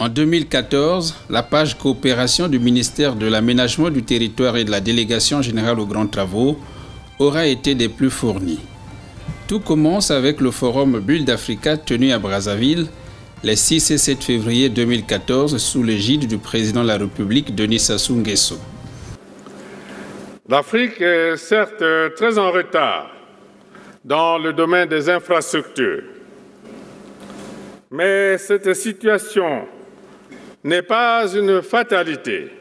En 2014, la page coopération du ministère de l'Aménagement du Territoire et de la Délégation générale aux grands travaux aura été des plus fournies. Tout commence avec le forum Build Africa tenu à Brazzaville les 6 et 7 février 2014 sous l'égide du président de la République, Denis Sassou Nguesso. L'Afrique est certes très en retard dans le domaine des infrastructures. Mais cette situation n'est pas une fatalité.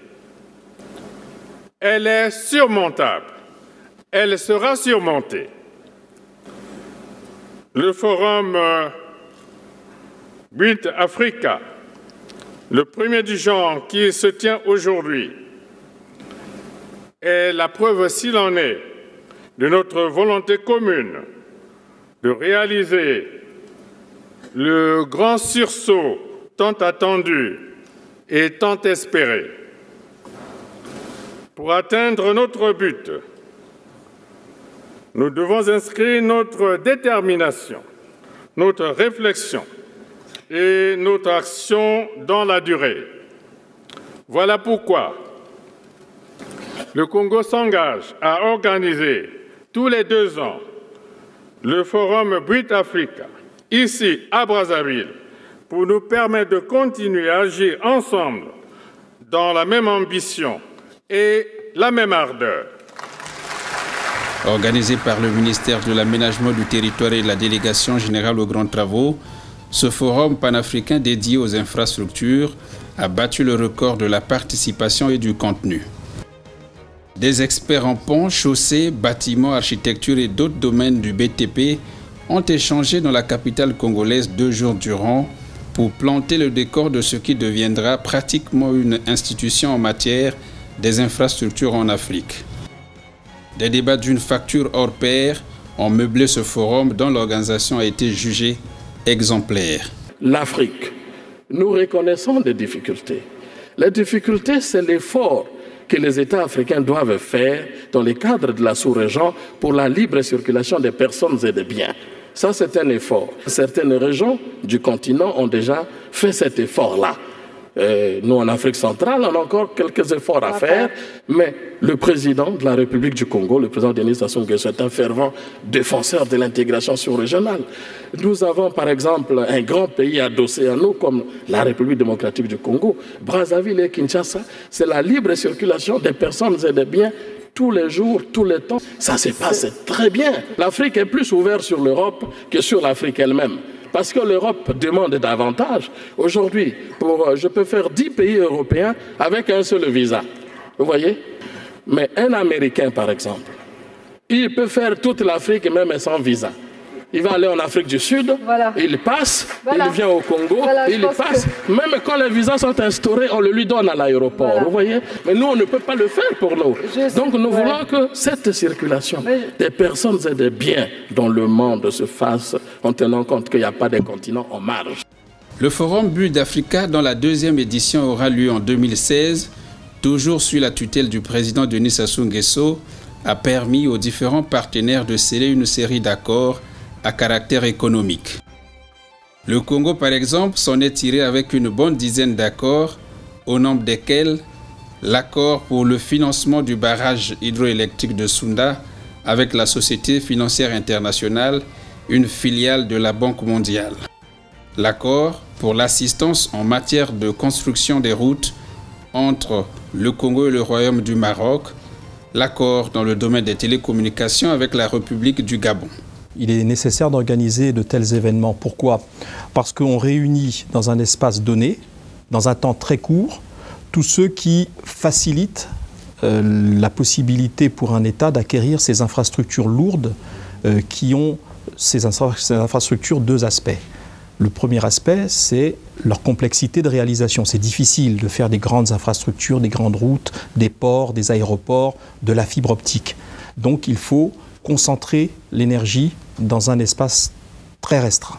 Elle est surmontable. Elle sera surmontée. Le forum Build Africa, le premier du genre qui se tient aujourd'hui, est la preuve s'il en est de notre volonté commune de réaliser le grand sursaut tant attendu et tant espéré. Pour atteindre notre but, nous devons inscrire notre détermination, notre réflexion et notre action dans la durée. Voilà pourquoi le Congo s'engage à organiser tous les 2 ans le forum Build Africa, ici à Brazzaville, pour nous permettre de continuer à agir ensemble dans la même ambition et la même ardeur. Organisé par le ministère de l'Aménagement du Territoire et de la Délégation générale aux grands travaux, ce forum panafricain dédié aux infrastructures a battu le record de la participation et du contenu. Des experts en ponts, chaussées, bâtiments, architecture et d'autres domaines du BTP ont échangé dans la capitale congolaise 2 jours durant pour planter le décor de ce qui deviendra pratiquement une institution en matière des infrastructures en Afrique. Des débats d'une facture hors pair ont meublé ce forum dont l'organisation a été jugée exemplaire. L'Afrique, nous reconnaissons des difficultés. Les difficultés, c'est l'effort que les États africains doivent faire dans le cadre de la sous-région pour la libre circulation des personnes et des biens. Ça, c'est un effort. Certaines régions du continent ont déjà fait cet effort-là. Nous, en Afrique centrale, on a encore quelques efforts à faire, mais le président de la République du Congo, le président Denis Sassou Nguesso, est un fervent défenseur de l'intégration sous-régionale. Nous avons, par exemple, un grand pays adossé à nous, comme la République démocratique du Congo. Brazzaville et Kinshasa, c'est la libre circulation des personnes et des biens tous les jours, tous les temps. Ça se passe très bien. L'Afrique est plus ouverte sur l'Europe que sur l'Afrique elle-même. Parce que l'Europe demande davantage. Aujourd'hui, je peux faire 10 pays européens avec un seul visa. Vous voyez? Mais un Américain, par exemple, il peut faire toute l'Afrique même sans visa. Il va aller en Afrique du Sud, il passe, il vient au Congo, il passe. Même quand les visas sont instaurés, on le lui donne à l'aéroport. Vous voyez? Mais nous, on ne peut pas le faire pour nous. Donc nous voulons que cette circulation des personnes et des biens dans le monde se fasse en tenant compte qu'il n'y a pas de continent en marge. Le forum Build Africa, dont la 2e édition aura lieu en 2016, toujours sous la tutelle du président Denis Sassou Nguesso, a permis aux différents partenaires de sceller une série d'accords à caractère économique. Le Congo, par exemple, s'en est tiré avec une bonne dizaine d'accords, au nombre desquels l'accord pour le financement du barrage hydroélectrique de Sounda avec la Société financière internationale, une filiale de la Banque mondiale. L'accord pour l'assistance en matière de construction des routes entre le Congo et le Royaume du Maroc, l'accord dans le domaine des télécommunications avec la République du Gabon. Il est nécessaire d'organiser de tels événements. Pourquoi? Parce qu'on réunit dans un espace donné, dans un temps très court, tous ceux qui facilitent la possibilité pour un État d'acquérir ces infrastructures lourdes qui ont ces infrastructures 2 aspects. Le premier aspect, c'est leur complexité de réalisation. C'est difficile de faire des grandes infrastructures, des grandes routes, des ports, des aéroports, de la fibre optique. Donc il faut concentrer l'énergie dans un espace très restreint.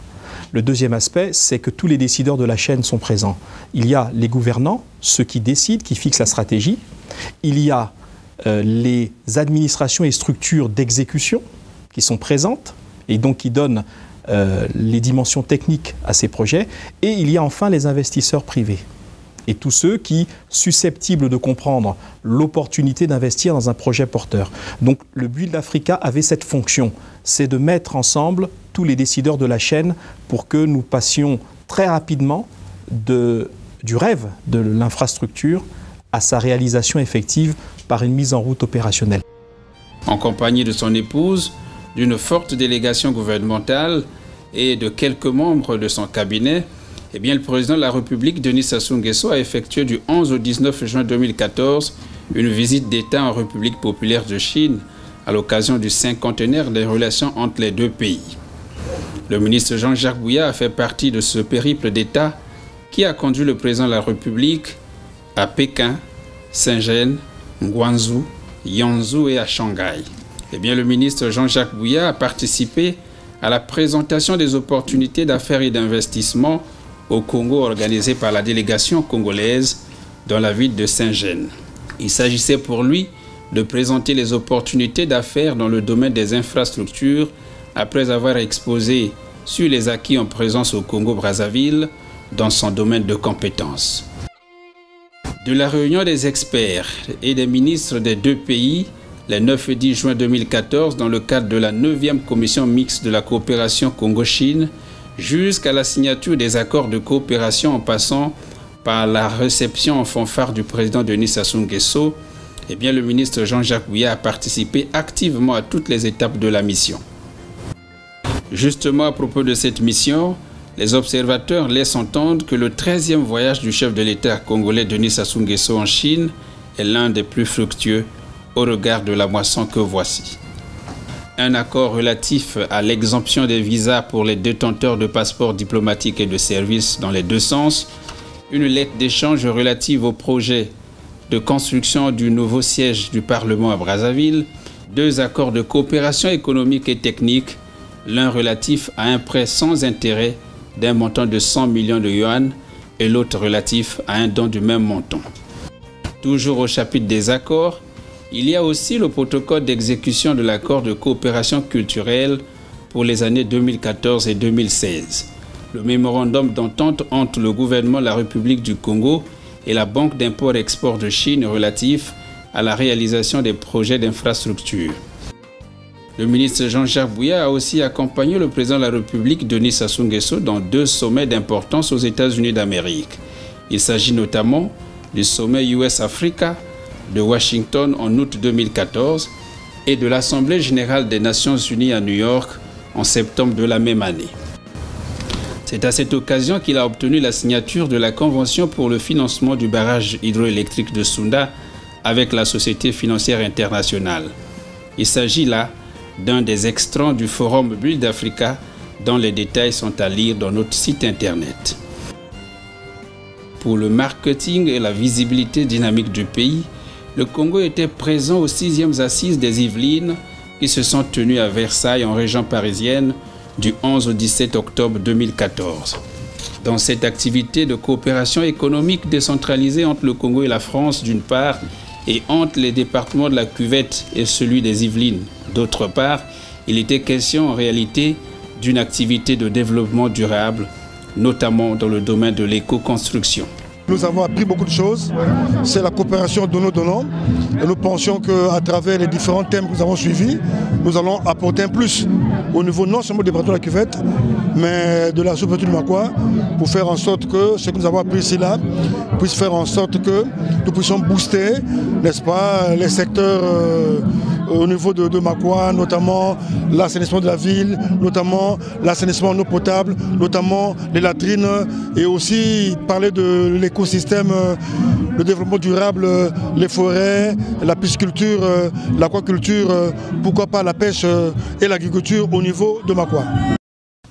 Le deuxième aspect, c'est que tous les décideurs de la chaîne sont présents. Il y a les gouvernants, ceux qui décident, qui fixent la stratégie. Il y a les administrations et structures d'exécution qui sont présentes et donc qui donnent les dimensions techniques à ces projets. Et il y a enfin les investisseurs privés. et tous ceux qui susceptibles de comprendre l'opportunité d'investir dans un projet porteur. Donc le Build Africa avait cette fonction, c'est de mettre ensemble tous les décideurs de la chaîne pour que nous passions très rapidement du rêve de l'infrastructure à sa réalisation effective par une mise en route opérationnelle. En compagnie de son épouse, d'une forte délégation gouvernementale et de quelques membres de son cabinet, le président de la République, Denis Sassou Nguesso, a effectué du 11 au 19 juin 2014 une visite d'État en République populaire de Chine à l'occasion du cinquantenaire des relations entre les deux pays. Le ministre Jean-Jacques Bouya a fait partie de ce périple d'État qui a conduit le président de la République à Pékin, Shenzhen, Guangzhou, Yangzhou et à Shanghai. Le ministre Jean-Jacques Bouya a participé à la présentation des opportunités d'affaires et d'investissement au Congo organisée par la délégation congolaise dans la ville de Shenzhen. Il s'agissait pour lui de présenter les opportunités d'affaires dans le domaine des infrastructures après avoir exposé sur les acquis en présence au Congo-Brazzaville dans son domaine de compétences. De la réunion des experts et des ministres des deux pays, les 9 et 10 juin 2014, dans le cadre de la 9e commission mixte de la coopération Congo-Chine, jusqu'à la signature des accords de coopération en passant par la réception en fanfare du président Denis Sassou Nguesso, le ministre Jean-Jacques Bouya a participé activement à toutes les étapes de la mission. Justement, à propos de cette mission, les observateurs laissent entendre que le 13e voyage du chef de l'État congolais Denis Sassou Nguesso en Chine est l'un des plus fructueux au regard de la moisson que voici. Un accord relatif à l'exemption des visas pour les détenteurs de passeports diplomatiques et de services dans les deux sens, une lettre d'échange relative au projet de construction du nouveau siège du Parlement à Brazzaville, 2 accords de coopération économique et technique, l'un relatif à un prêt sans intérêt d'un montant de 100 millions de yuan et l'autre relatif à un don du même montant. Toujours au chapitre des accords, il y a aussi le protocole d'exécution de l'accord de coopération culturelle pour les années 2014 et 2016. Le mémorandum d'entente entre le gouvernement de la République du Congo et la Banque d'import-export de Chine relatif à la réalisation des projets d'infrastructure. Le ministre Jean-Jacques Bouya a aussi accompagné le président de la République, Denis Sassou Nguesso, dans 2 sommets d'importance aux États-Unis d'Amérique. Il s'agit notamment du sommet US-Africa de Washington en août 2014 et de l'Assemblée générale des Nations unies à New York en septembre de la même année. C'est à cette occasion qu'il a obtenu la signature de la Convention pour le financement du barrage hydroélectrique de Sunda avec la Société financière internationale. Il s'agit là d'un des extraits du forum Build Africa dont les détails sont à lire dans notre site internet. Pour le marketing et la visibilité dynamique du pays, le Congo était présent aux 6e assises des Yvelines qui se sont tenues à Versailles en région parisienne du 11 au 17 octobre 2014. Dans cette activité de coopération économique décentralisée entre le Congo et la France d'une part et entre les départements de la Cuvette et celui des Yvelines d'autre part, il était question en réalité d'une activité de développement durable, notamment dans le domaine de l'éco-construction. Nous avons appris beaucoup de choses, c'est la coopération donnant-donnant et nous pensions qu'à travers les différents thèmes que nous avons suivis, nous allons apporter un plus au niveau non seulement des bateaux de la Cuvette, mais de la sous-préfecture du Makwa pour faire en sorte que ce que nous avons appris ici là puisse faire en sorte que nous puissions booster, n'est-ce pas, les secteurs au niveau de Makwa, notamment l'assainissement de la ville, notamment l'assainissement en eau potable, notamment les latrines et aussi parler de l'écosystème, le développement durable, les forêts, la pisciculture, l'aquaculture, pourquoi pas la pêche et l'agriculture au niveau de Makwa.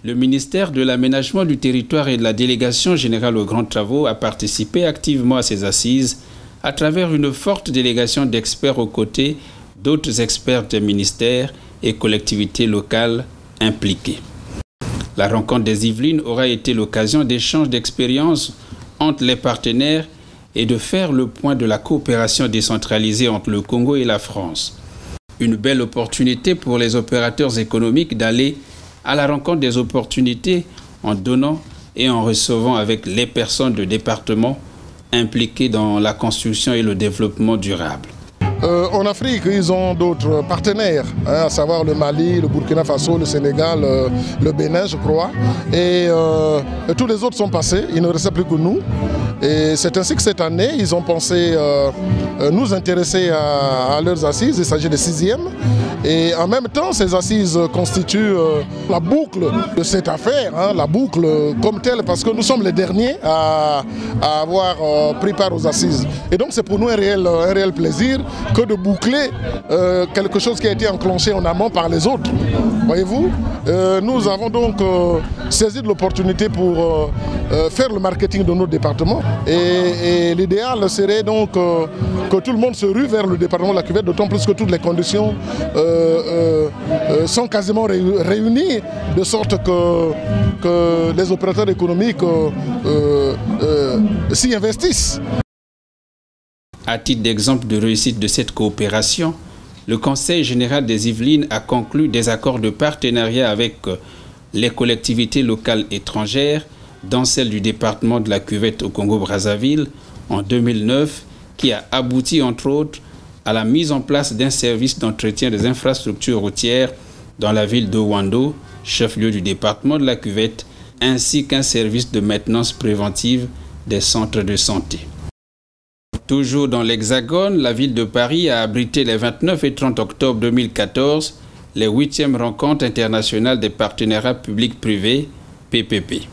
Le ministère de l'Aménagement du Territoire et de la Délégation générale aux grands travaux a participé activement à ces assises à travers une forte délégation d'experts aux côtés d'autres experts des ministères et collectivités locales impliquées. La rencontre des Yvelines aura été l'occasion d'échanges d'expériences entre les partenaires et de faire le point de la coopération décentralisée entre le Congo et la France. Une belle opportunité pour les opérateurs économiques d'aller à la rencontre des opportunités en donnant et en recevant avec les personnes de département, impliqués dans la construction et le développement durable. En Afrique, ils ont d'autres partenaires, à savoir le Mali, le Burkina Faso, le Sénégal, le Bénin, je crois. Et tous les autres sont passés, il ne restait plus que nous. Et c'est ainsi que cette année, ils ont pensé nous intéresser à leurs assises. Il s'agit des 6e. Et en même temps, ces assises constituent la boucle de cette affaire, la boucle comme telle, parce que nous sommes les derniers à avoir pris part aux assises. Et donc c'est pour nous un réel plaisir que de boucler quelque chose qui a été enclenché en amont par les autres. Voyez-vous, nous avons donc saisi de l'opportunité pour faire le marketing de notre département. Et l'idéal serait donc que tout le monde se rue vers le département de la Cuvette, d'autant plus que toutes les conditions sont quasiment réunies, de sorte que les opérateurs économiques s'y investissent. À titre d'exemple de réussite de cette coopération, le Conseil général des Yvelines a conclu des accords de partenariat avec les collectivités locales étrangères, dont celle du département de la Cuvette au Congo-Brazzaville en 2009, qui a abouti entre autres à la mise en place d'un service d'entretien des infrastructures routières dans la ville de Wando, chef-lieu du département de la Cuvette, ainsi qu'un service de maintenance préventive des centres de santé. Toujours dans l'Hexagone, la ville de Paris a abrité les 29 et 30 octobre 2014 les 8e rencontres internationales des partenariats publics-privés, PPP.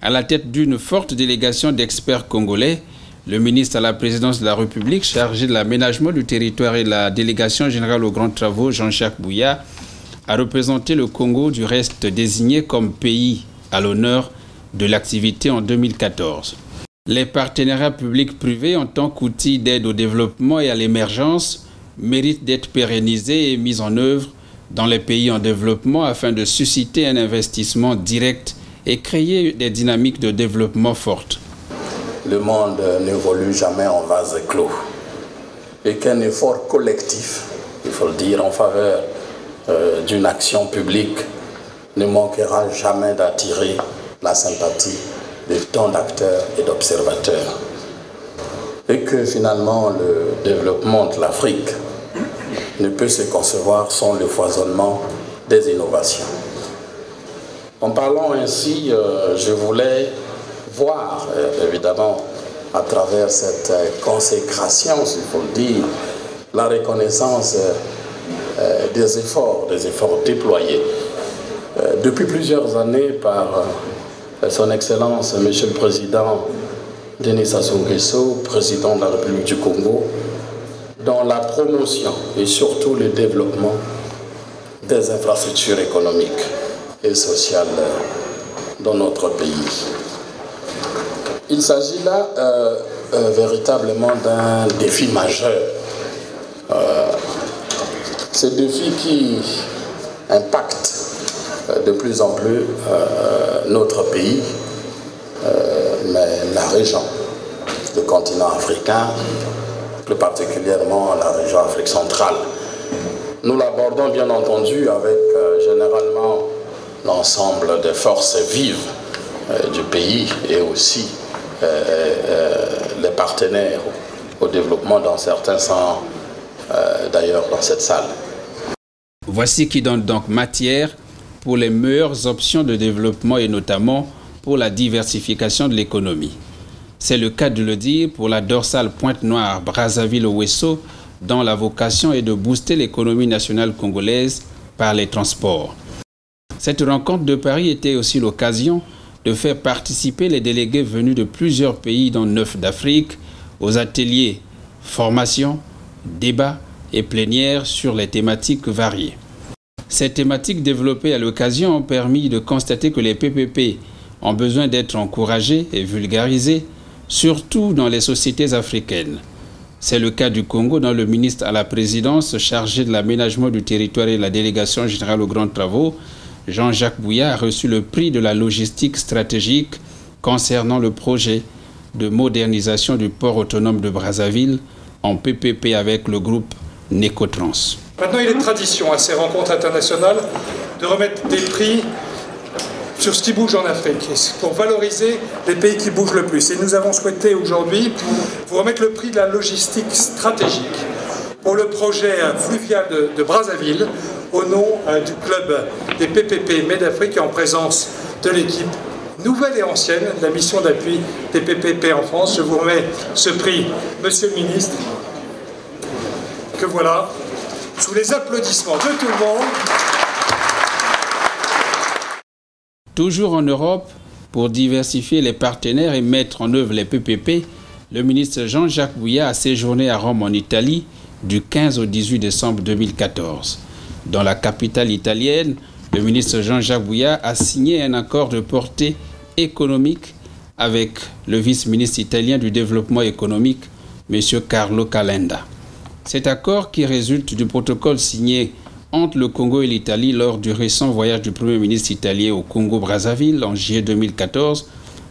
À la tête d'une forte délégation d'experts congolais, le ministre à la présidence de la République chargé de l'aménagement du territoire et de la délégation générale aux grands travaux, Jean-Jacques Bouya, a représenté le Congo, du reste désigné comme pays à l'honneur de l'activité en 2014. Les partenariats publics-privés en tant qu'outil d'aide au développement et à l'émergence méritent d'être pérennisés et mis en œuvre dans les pays en développement afin de susciter un investissement direct et créer des dynamiques de développement fortes. Le monde n'évolue jamais en vase clos et qu'un effort collectif, il faut le dire, en faveur d'une action publique ne manquera jamais d'attirer la sympathie de tant d'acteurs et d'observateurs. Et que finalement le développement de l'Afrique ne peut se concevoir sans le foisonnement des innovations. En parlant ainsi, je voulais voir, évidemment, à travers cette consécration, s'il faut le dire, la reconnaissance des efforts déployés depuis plusieurs années par Son Excellence, Monsieur le Président Denis Sassou Nguesso, Président de la République du Congo, dans la promotion et surtout le développement des infrastructures économiques et sociales dans notre pays. Il s'agit là véritablement d'un défi majeur. Ce défi qui impacte de plus en plus notre pays, mais la région, le continent africain, plus particulièrement la région Afrique centrale. Nous l'abordons bien entendu avec généralement l'ensemble des forces vives du pays et aussi les partenaires au développement, dans certains sens d'ailleurs dans cette salle. Voici qui donne donc matière pour les meilleures options de développement et notamment pour la diversification de l'économie. C'est le cas de le dire pour la dorsale Pointe-Noire Brazzaville-Ouesso, dont la vocation est de booster l'économie nationale congolaise par les transports. Cette rencontre de Paris était aussi l'occasion de faire participer les délégués venus de plusieurs pays, dont 9 d'Afrique, aux ateliers formation, débats et plénières sur les thématiques variées. Ces thématiques développées à l'occasion ont permis de constater que les PPP ont besoin d'être encouragés et vulgarisés, surtout dans les sociétés africaines. C'est le cas du Congo, dont le ministre à la présidence chargé de l'aménagement du territoire et de la délégation générale aux grands travaux, Jean-Jacques Bouya, a reçu le prix de la logistique stratégique concernant le projet de modernisation du port autonome de Brazzaville en PPP avec le groupe Necotrans. Maintenant, il est de tradition à ces rencontres internationales de remettre des prix sur ce qui bouge en Afrique, pour valoriser les pays qui bougent le plus. Et nous avons souhaité aujourd'hui vous remettre le prix de la logistique stratégique pour le projet fluvial de Brazzaville, au nom du club des PPP MED-Afrique et en présence de l'équipe nouvelle et ancienne de la mission d'appui des PPP en France. Je vous remets ce prix, Monsieur le Ministre, que voilà, sous les applaudissements de tout le monde. Toujours en Europe, pour diversifier les partenaires et mettre en œuvre les PPP, le ministre Jean-Jacques Bouya a séjourné à Rome en Italie du 15 au 18 décembre 2014. Dans la capitale italienne, le ministre Jean-Jacques Bouya a signé un accord de portée économique avec le vice-ministre italien du développement économique, M. Carlo Calenda. Cet accord, qui résulte du protocole signé entre le Congo et l'Italie lors du récent voyage du Premier ministre italien au Congo-Brazzaville en juillet 2014,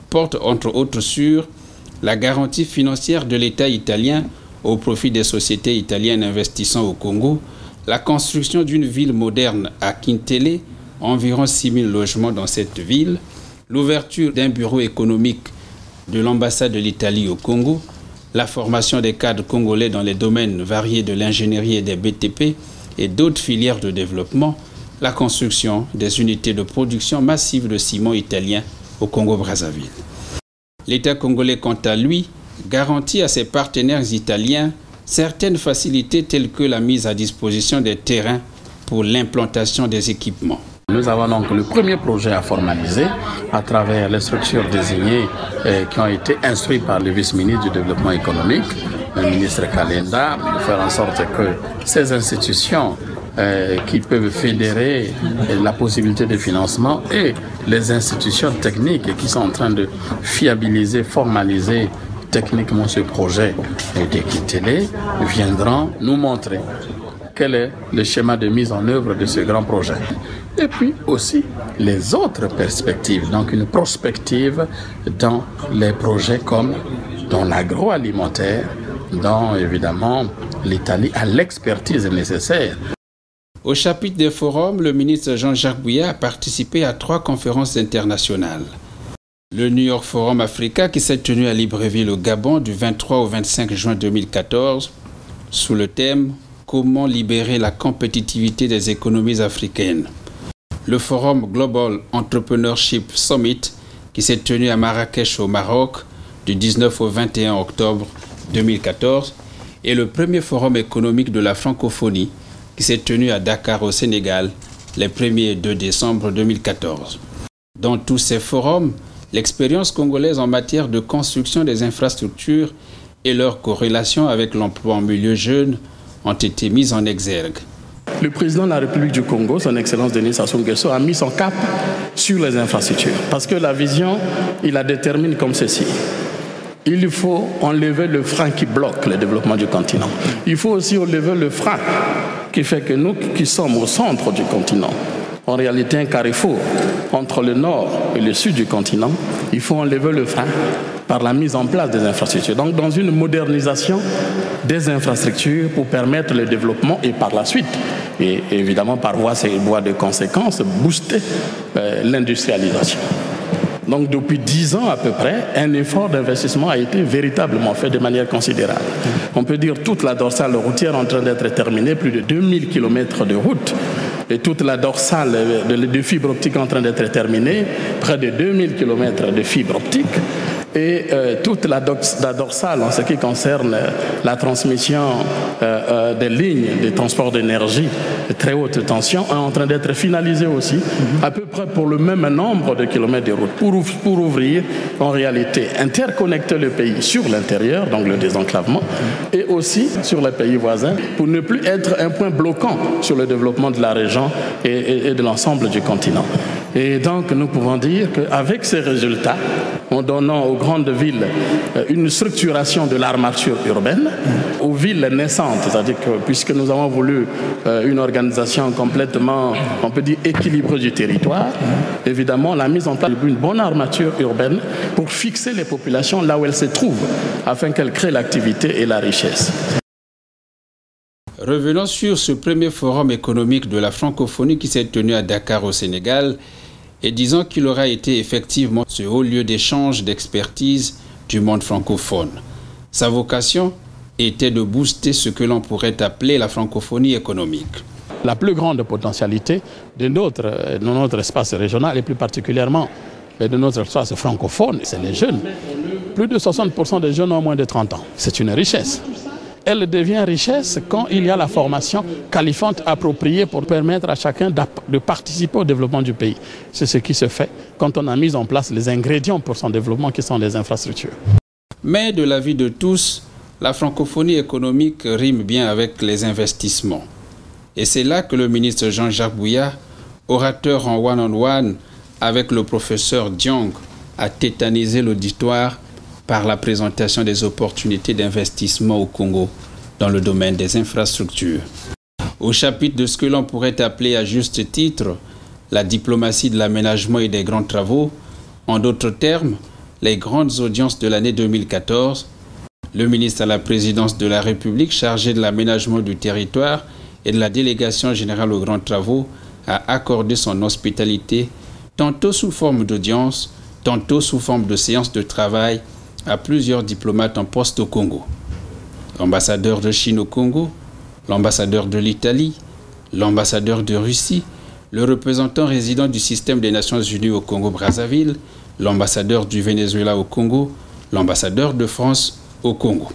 porte entre autres sur la garantie financière de l'État italien au profit des sociétés italiennes investissant au Congo, la construction d'une ville moderne à Kintele, environ 6 000 logements dans cette ville, l'ouverture d'un bureau économique de l'ambassade de l'Italie au Congo, la formation des cadres congolais dans les domaines variés de l'ingénierie et des BTP et d'autres filières de développement, la construction des unités de production massive de ciment italien au Congo-Brazzaville. L'État congolais, quant à lui, garantit à ses partenaires italiens certaines facilités telles que la mise à disposition des terrains pour l'implantation des équipements. Nous avons donc le premier projet à formaliser à travers les structures désignées qui ont été instruites par le vice-ministre du développement économique, le ministre Calenda, de faire en sorte que ces institutions qui peuvent fédérer la possibilité de financement et les institutions techniques qui sont en train de fiabiliser, formaliser techniquement ce projet d'Ekitele viendront nous montrer quel est le schéma de mise en œuvre de ce grand projet. Et puis aussi les autres perspectives, donc une prospective dans les projets comme dans l'agroalimentaire, dont évidemment l'Italie a l'expertise nécessaire. Au chapitre des forums, le ministre Jean-Jacques Bouya a participé à 3 conférences internationales. Le New York Forum Africa qui s'est tenu à Libreville au Gabon du 23 au 25 juin 2014 sous le thème « Comment libérer la compétitivité des économies africaines ». Le Forum Global Entrepreneurship Summit qui s'est tenu à Marrakech au Maroc du 19 au 21 octobre 2014 et le premier Forum économique de la francophonie qui s'est tenu à Dakar au Sénégal les 1er et 2 décembre 2014. Dans tous ces forums, l'expérience congolaise en matière de construction des infrastructures et leur corrélation avec l'emploi en milieu jeune ont été mises en exergue. Le président de la République du Congo, son Excellence Denis Sassou Nguesso, a mis son cap sur les infrastructures. Parce que la vision, il la détermine comme ceci. Il faut enlever le frein qui bloque le développement du continent. Il faut aussi enlever le frein qui fait que nous qui sommes au centre du continent, en réalité un carrefour entre le nord et le sud du continent, il faut enlever le frein par la mise en place des infrastructures. Donc dans une modernisation des infrastructures pour permettre le développement et par la suite, et évidemment par voie de conséquence, booster l'industrialisation. Donc depuis 10 ans à peu près, un effort d'investissement a été véritablement fait de manière considérable. On peut dire toute la dorsale routière en train d'être terminée, plus de 2000 km de route, et toute la dorsale de fibre optique en train d'être terminée, près de 2000 km de fibre optique, et toute la dorsale en ce qui concerne la transmission des lignes de transport d'énergie de très haute tension est en train d'être finalisée aussi, à peu près pour le même nombre de kilomètres de route, pour ouvrir en réalité, interconnecter le pays sur l'intérieur, donc le désenclavement, et aussi sur les pays voisins, pour ne plus être un point bloquant sur le développement de la région et de l'ensemble du continent. Et donc nous pouvons dire qu'avec ces résultats, en donnant aux grandes villes une structuration de l'armature urbaine, aux villes naissantes, c'est-à-dire que puisque nous avons voulu une organisation complètement, on peut dire, équilibrée du territoire, évidemment la mise en place d'une bonne armature urbaine pour fixer les populations là où elles se trouvent, afin qu'elles créent l'activité et la richesse. Revenons sur ce premier forum économique de la francophonie qui s'est tenu à Dakar au Sénégal et disant qu'il aura été effectivement ce haut lieu d'échange d'expertise du monde francophone. Sa vocation était de booster ce que l'on pourrait appeler la francophonie économique. La plus grande potentialité de notre espace régional et plus particulièrement de notre espace francophone, c'est les jeunes. Plus de 60% des jeunes ont moins de 30 ans. C'est une richesse. Elle devient richesse quand il y a la formation qualifiante appropriée pour permettre à chacun de participer au développement du pays. C'est ce qui se fait quand on a mis en place les ingrédients pour son développement qui sont les infrastructures. Mais de l'avis de tous, la francophonie économique rime bien avec les investissements. Et c'est là que le ministre Jean-Jacques Bouya, orateur en one-on-one avec le professeur Diong, a tétanisé l'auditoire par la présentation des opportunités d'investissement au Congo dans le domaine des infrastructures. Au chapitre de ce que l'on pourrait appeler à juste titre la diplomatie de l'aménagement et des grands travaux, en d'autres termes, les grandes audiences de l'année 2014, le ministre à la présidence de la République chargé de l'aménagement du territoire et de la délégation générale aux grands travaux a accordé son hospitalité tantôt sous forme d'audience, tantôt sous forme de séance de travail à plusieurs diplomates en poste au Congo. L'ambassadeur de Chine au Congo, l'ambassadeur de l'Italie, l'ambassadeur de Russie, le représentant résident du système des Nations Unies au Congo-Brazzaville, l'ambassadeur du Venezuela au Congo, l'ambassadeur de France au Congo.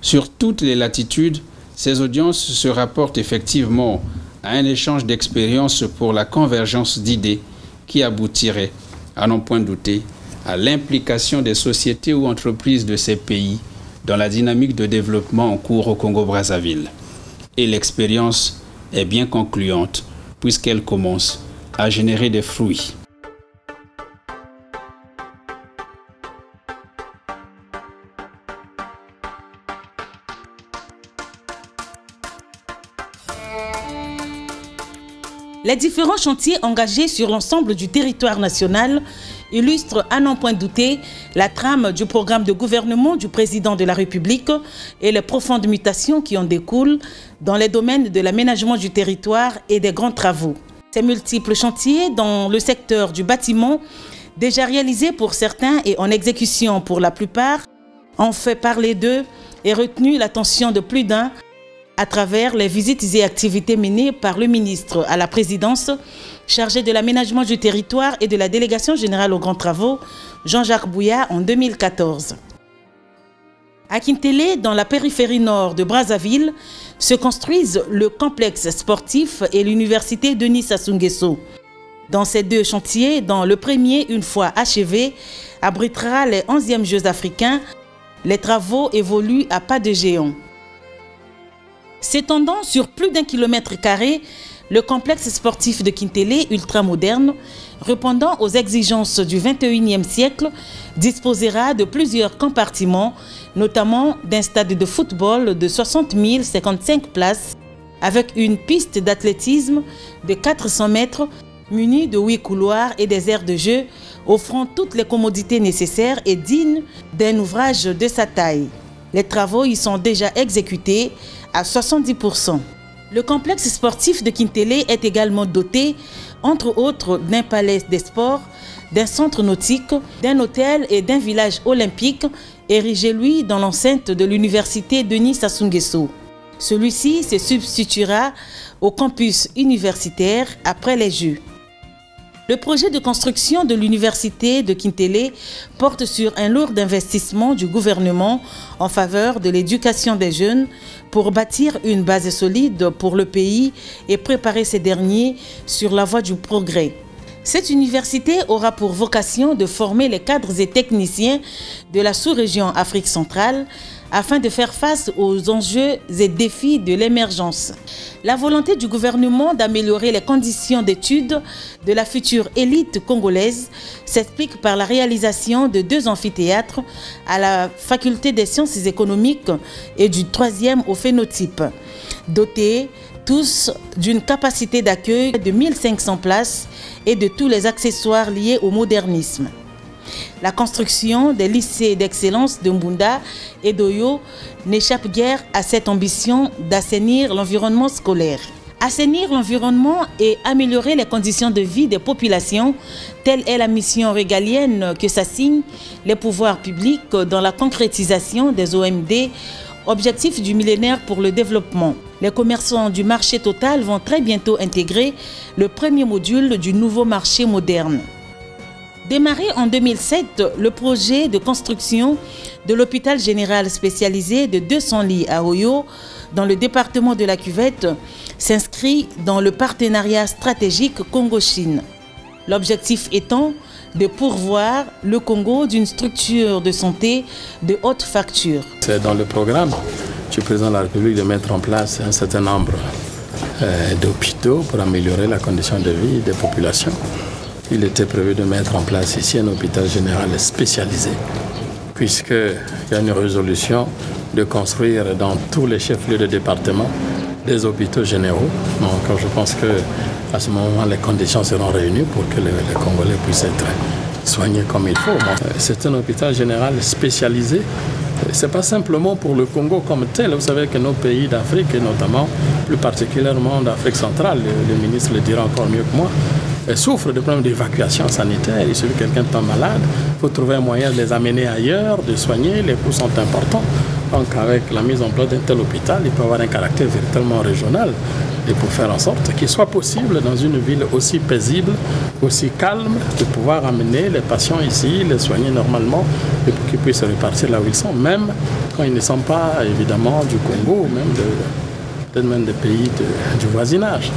Sur toutes les latitudes, ces audiences se rapportent effectivement à un échange d'expériences pour la convergence d'idées qui aboutirait, à n'en point douter, à l'implication des sociétés ou entreprises de ces pays dans la dynamique de développement en cours au Congo-Brazzaville. Et l'expérience est bien concluante puisqu'elle commence à générer des fruits. Les différents chantiers engagés sur l'ensemble du territoire national illustrent à n'en point douter la trame du programme de gouvernement du président de la République et les profondes mutations qui en découlent dans les domaines de l'aménagement du territoire et des grands travaux. Ces multiples chantiers dans le secteur du bâtiment, déjà réalisés pour certains et en exécution pour la plupart, ont fait parler d'eux et retenu l'attention de plus d'un à travers les visites et activités menées par le ministre à la présidence chargé de l'aménagement du territoire et de la délégation générale aux grands travaux, Jean-Jacques Bouya, en 2014. À Kintélé, dans la périphérie nord de Brazzaville, se construisent le complexe sportif et l'université Denis Sassou Nguesso. Dans ces deux chantiers, dont le premier, une fois achevé, abritera les 11e Jeux africains, les travaux évoluent à pas de géant. S'étendant sur plus d'1 km², le complexe sportif de Kintélé, ultramoderne, répondant aux exigences du 21e siècle, disposera de plusieurs compartiments, notamment d'un stade de football de 60 055 places, avec une piste d'athlétisme de 400 mètres, munie de 8 couloirs et des aires de jeu, offrant toutes les commodités nécessaires et dignes d'un ouvrage de sa taille. Les travaux y sont déjà exécutés à 70%. Le complexe sportif de Kintélé est également doté, entre autres, d'un palais des sports, d'un centre nautique, d'un hôtel et d'un village olympique, érigé lui dans l'enceinte de l'université Denis Sassou Nguesso. Celui-ci se substituera au campus universitaire après les Jeux. Le projet de construction de l'université de Kintélé porte sur un lourd investissement du gouvernement en faveur de l'éducation des jeunes pour bâtir une base solide pour le pays et préparer ces derniers sur la voie du progrès. Cette université aura pour vocation de former les cadres et techniciens de la sous-région Afrique centrale afin de faire face aux enjeux et défis de l'émergence. La volonté du gouvernement d'améliorer les conditions d'études de la future élite congolaise s'explique par la réalisation de 2 amphithéâtres à la faculté des sciences économiques et du 3e au phénotype, dotés tous d'une capacité d'accueil de 1500 places et de tous les accessoires liés au modernisme. La construction des lycées d'excellence de Mbunda et d'Oyo n'échappe guère à cette ambition d'assainir l'environnement scolaire. Assainir l'environnement et améliorer les conditions de vie des populations, telle est la mission régalienne que s'assignent les pouvoirs publics dans la concrétisation des OMD, objectifs du millénaire pour le développement. Les commerçants du marché total vont très bientôt intégrer le premier module du nouveau marché moderne. Démarré en 2007, le projet de construction de l'hôpital général spécialisé de 200 lits à Oyo, dans le département de la Cuvette, s'inscrit dans le partenariat stratégique Congo-Chine. L'objectif étant de pourvoir le Congo d'une structure de santé de haute facture. C'est dans le programme du président de la République de mettre en place un certain nombre d'hôpitaux pour améliorer la condition de vie des populations. Il était prévu de mettre en place ici un hôpital général spécialisé, puisqu'il y a une résolution de construire dans tous les chefs-lieux de département des hôpitaux généraux. Donc je pense qu'à ce moment, les conditions seront réunies pour que les Congolais puissent être soignés comme il faut. C'est un hôpital général spécialisé. Ce n'est pas simplement pour le Congo comme tel. Vous savez que nos pays d'Afrique, et notamment plus particulièrement d'Afrique centrale, le ministre le dira encore mieux que moi, souffrent de problèmes d'évacuation sanitaire. Il suffit que quelqu'un tombe malade, il faut trouver un moyen de les amener ailleurs, de soigner, les coûts sont importants. Donc avec la mise en place d'un tel hôpital, il peut avoir un caractère véritablement régional et pour faire en sorte qu'il soit possible dans une ville aussi paisible, aussi calme, de pouvoir amener les patients ici, les soigner normalement et pour qu'ils puissent repartir là où ils sont, même quand ils ne sont pas évidemment du Congo ou même des pays du voisinage.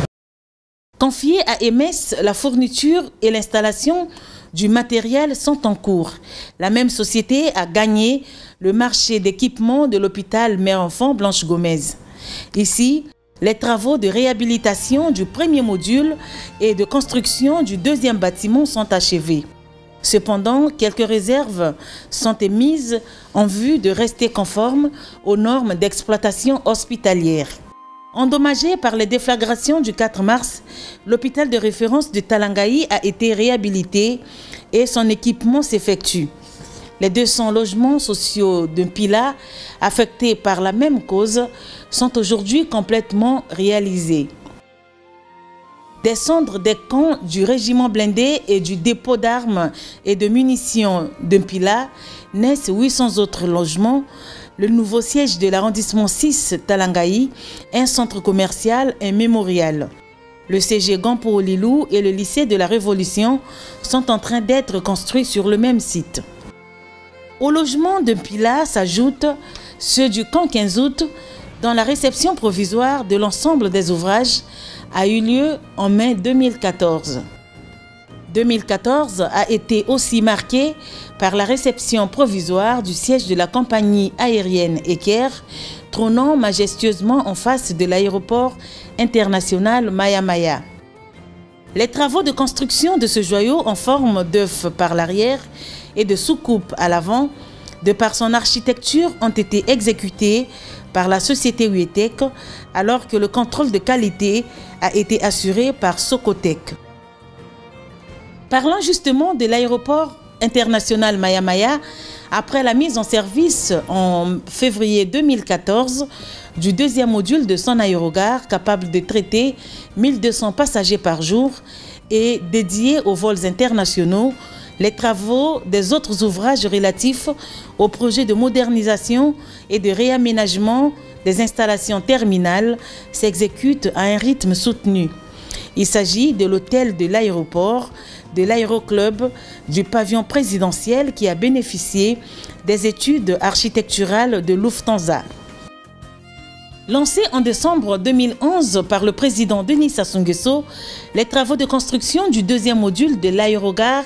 Confiés à EMES, la fourniture et l'installation du matériel sont en cours. La même société a gagné le marché d'équipement de l'hôpital Mère-Enfant Blanche Gomez. Ici, les travaux de réhabilitation du premier module et de construction du deuxième bâtiment sont achevés. Cependant, quelques réserves sont émises en vue de rester conformes aux normes d'exploitation hospitalière. Endommagé par les déflagrations du 4 mars, l'hôpital de référence de Talangaï a été réhabilité et son équipement s'effectue. Les 200 logements sociaux de Mpila, affectés par la même cause, sont aujourd'hui complètement réalisés. Des cendres des camps du régiment blindé et du dépôt d'armes et de munitions de Mpila naissent 800 autres logements. Le nouveau siège de l'arrondissement 6 Talangaï, un centre commercial, un mémorial. Le CG Gampo Lilou et le lycée de la Révolution sont en train d'être construits sur le même site. Au logement de Mpila s'ajoutent ceux du camp 15 août, dont la réception provisoire de l'ensemble des ouvrages a eu lieu en mai 2014. 2014 a été aussi marqué par la réception provisoire du siège de la compagnie aérienne Eker, trônant majestueusement en face de l'aéroport international Maya Maya. Les travaux de construction de ce joyau en forme d'œuf par l'arrière et de soucoupe à l'avant, de par son architecture, ont été exécutés par la société Huetec, alors que le contrôle de qualité a été assuré par Socotec. Parlant justement de l'aéroport international Maya Maya, après la mise en service en février 2014 du deuxième module de son aérogare capable de traiter 1200 passagers par jour et dédié aux vols internationaux, les travaux des autres ouvrages relatifs au projet de modernisation et de réaménagement des installations terminales s'exécutent à un rythme soutenu. Il s'agit de l'hôtel de l'aéroport, de l'aéroclub, du pavillon présidentiel qui a bénéficié des études architecturales de Lufthansa. Lancés en décembre 2011 par le président Denis Sassou Nguesso, les travaux de construction du deuxième module de l'aérogare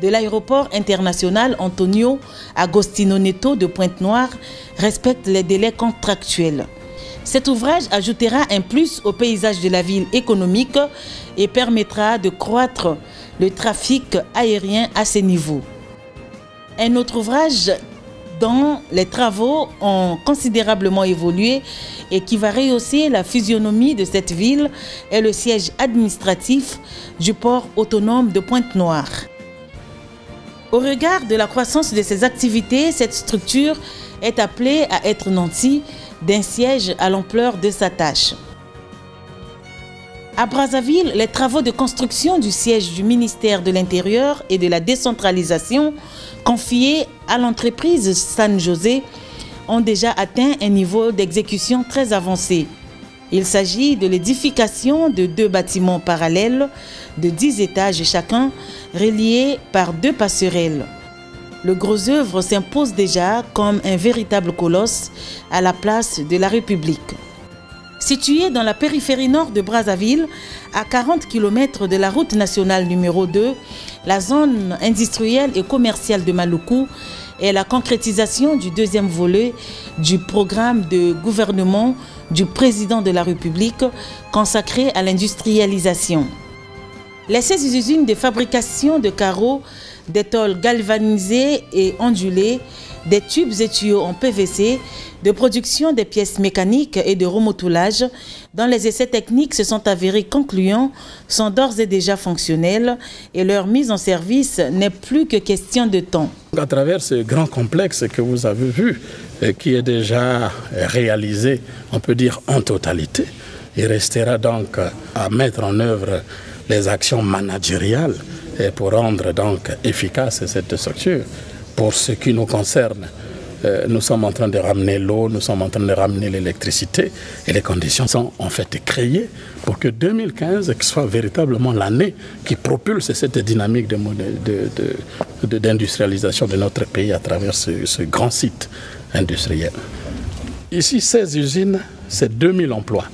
de l'aéroport international Antonio Agostino Neto de Pointe-Noire respectent les délais contractuels. Cet ouvrage ajoutera un plus au paysage de la ville économique et permettra de croître le trafic aérien à ces niveaux. Un autre ouvrage dont les travaux ont considérablement évolué et qui va rehausser la physionomie de cette ville est le siège administratif du port autonome de Pointe-Noire. Au regard de la croissance de ses activités, cette structure est appelée à être nantie d'un siège à l'ampleur de sa tâche. À Brazzaville, les travaux de construction du siège du ministère de l'Intérieur et de la décentralisation confiés à l'entreprise San José ont déjà atteint un niveau d'exécution très avancé. Il s'agit de l'édification de 2 bâtiments parallèles de 10 étages chacun, reliés par 2 passerelles. Le gros œuvre s'impose déjà comme un véritable colosse à la place de la République. Situé dans la périphérie nord de Brazzaville, à 40 km de la route nationale numéro 2, la zone industrielle et commerciale de Maluku est la concrétisation du 2e volet du programme de gouvernement du président de la République consacré à l'industrialisation. Les 16 usines de fabrication de carreaux, des tôles galvanisées et ondulées, des tubes et tuyaux en PVC, de production des pièces mécaniques et de remotoulage, dont les essais techniques se sont avérés concluants, sont d'ores et déjà fonctionnels et leur mise en service n'est plus que question de temps. À travers ce grand complexe que vous avez vu, qui est déjà réalisé, on peut dire en totalité, il restera donc à mettre en œuvre les actions managériales pour rendre donc efficace cette structure. Pour ce qui nous concerne, nous sommes en train de ramener l'eau, nous sommes en train de ramener l'électricité et les conditions sont en fait créées pour que 2015 soit véritablement l'année qui propulse cette dynamique d'industrialisation de notre pays à travers ce grand site industriel. Ici, 16 usines, c'est 2000 emplois